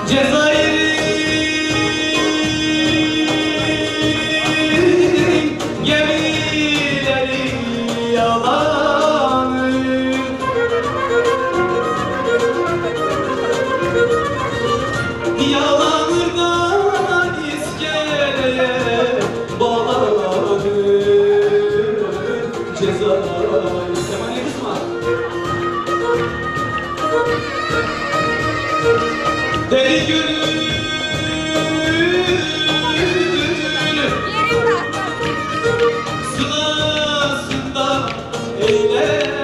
Cezayir'in gemileri yalanır. Yalanır da iskeleye bağlanır. Cezayir Kemal'e kısma. Deli gülüm sılasında eğlenir.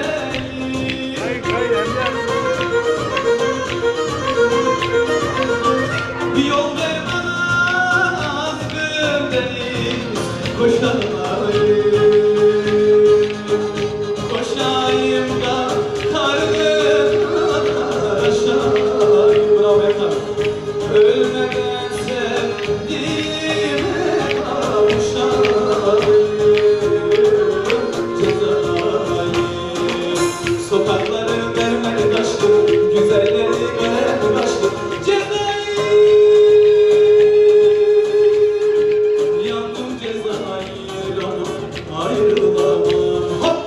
Bir yol ver bana aşkım deniz koşayım da karnına aşayım. Bravo efendim. Ölmeden sevdiğime kavuşayım. Cezayir sokakları mermer taşlı, güzelleri gören başlı. Cezayir yandım Cezayir, yandım ayrılamam. Hop!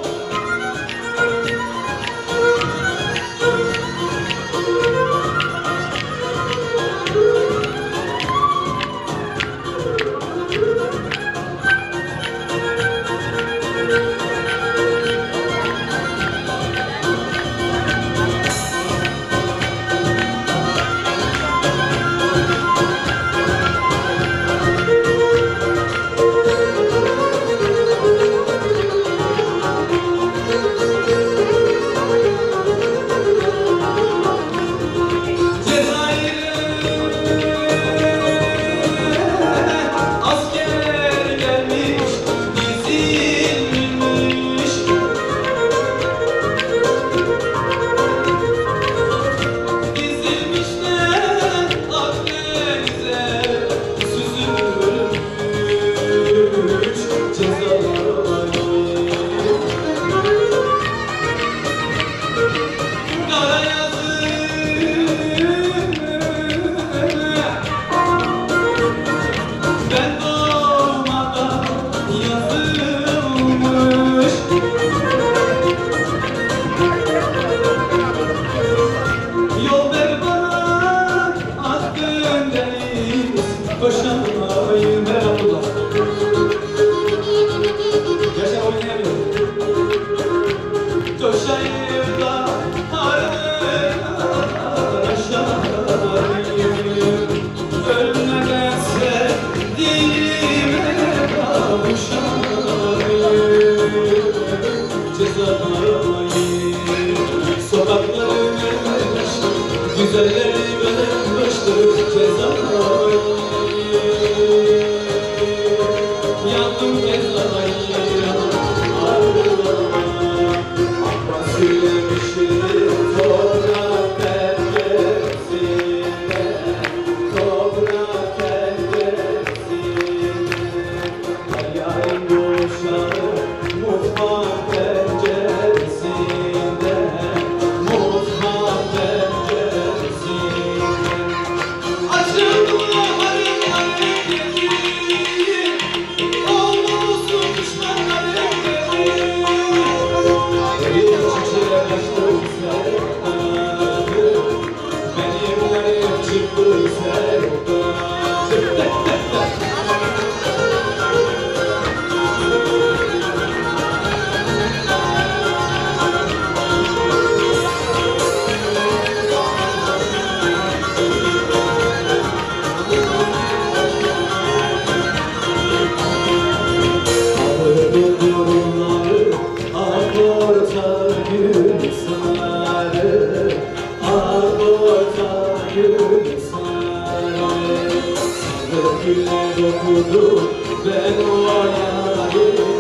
Koşamayım ben Abdullah. Gerçekten oynayamıyorum. Koşayım da aşağıyım. Ölmeden sevdiğime kavuşayım. Cezayir sokakları mermer taşlı, güzelleri gören başlı. Cezayir yandım Cezayir, ayrılamam. Söylemişim toprak penceresinde, toprak penceresinde. Hayalim boşalır mutfak penceresinde, mutfak penceresinde. Açıldı harım harım yediğim, olmuşsun düşmanlarım dediğim. Bir çiçeğe açtım sevdanım, benimlerim çıktı sevdanım. Güle dokudu ben o hayali.